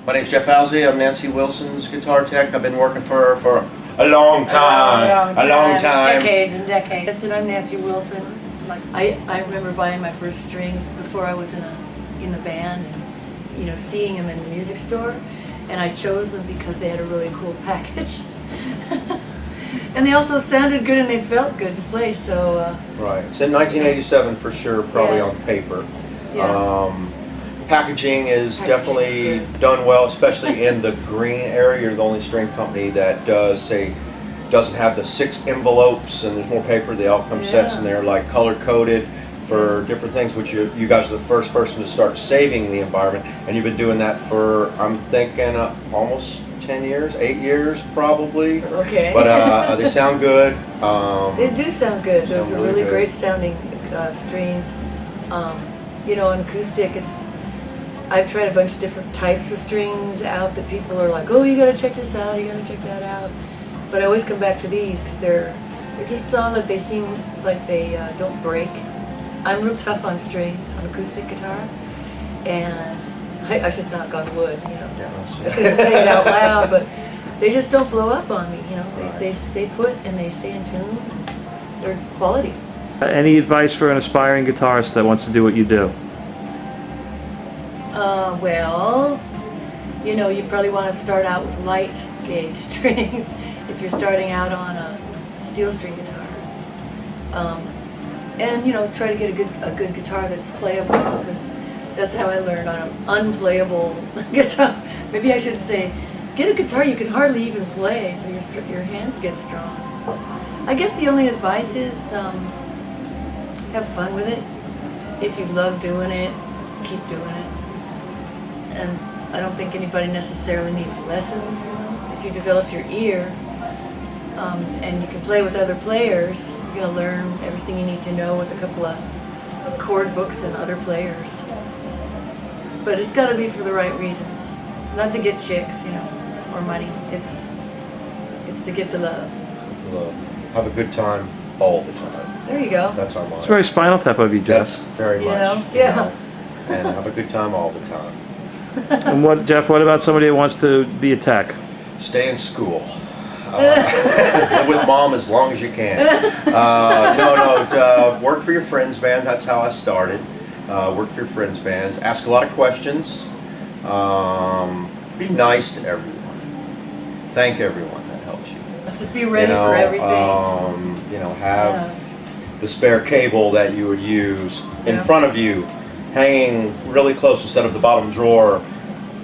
My name's Jeff Ousley. I'm Nancy Wilson's guitar tech. I've been working for her for a long time. A long time. Decades and decades. Yes, and I'm Nancy Wilson. I remember buying my first strings before I was in the band, and seeing them in the music store, and I chose them because they had a really cool package. And they also sounded good and they felt good to play. So right. It's in 1987 for sure, probably on paper. Yeah. Packaging is definitely done well, especially in the green area. You're the only string company that doesn't have the 6 envelopes and there's more paper. They all come sets and they're like color coded for different things, which you guys are the first person to start saving the environment, and you've been doing that for, I'm thinking, almost 10 years, 8 years probably. Okay. But they sound good. They do sound good. Those are really great sounding strings. On acoustic, I've tried a bunch of different types of strings out that people are like, oh, you gotta check this out, you gotta check that out. But I always come back to these because they're just solid. They seem like they don't break. I'm real tough on strings, on acoustic guitar, and I should knock on wood, I shouldn't say it out loud, but they just don't blow up on me, They stay put and they stay in tune, and they're quality. Any advice for an aspiring guitarist that wants to do what you do? Well, you probably want to start out with light gauge strings if you're starting out on a steel string guitar. And try to get a good guitar that's playable, because that's how I learned on an unplayable guitar. Maybe I should say, get a guitar you can hardly even play, so your hands get strong. I guess the only advice is have fun with it. If you love doing it, keep doing it. And I don't think anybody necessarily needs lessons. If you develop your ear and you can play with other players, you're going to learn everything you need to know with a couple of chord books and other players. But it's got to be for the right reasons. Not to get chicks, or money. It's to get the love. Have a good time all the time. There you go. That's our motto. It's very Spinal Tap of you, Jeff. That's very much. Yeah. And have a good time all the time. And Jeff, what about somebody who wants to be a tech? Stay in school. Live with mom as long as you can. Work for your friends' band. That's how I started. Work for your friends' bands. Ask a lot of questions. Be nice to everyone. Thank everyone that helps you. Just be ready for everything. Have the spare cable that you would use in front of you, hanging really close instead of the bottom drawer,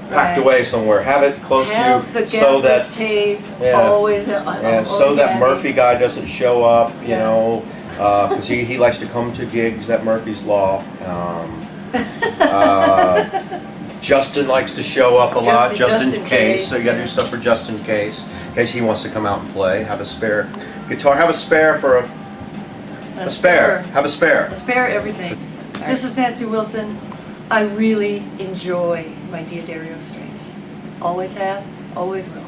packed away somewhere. Have it close to you so that tape always. So that Murphy guy doesn't show up. Because he likes to come to gigs at Murphy's Law. Justin likes to show up a lot, just in case. So you got to do stuff for just in case he wants to come out and play. Have a spare guitar. Have a spare for a spare. Have a spare. A spare everything. This is Nancy Wilson. I really enjoy my Diodario strings. Always have, always will.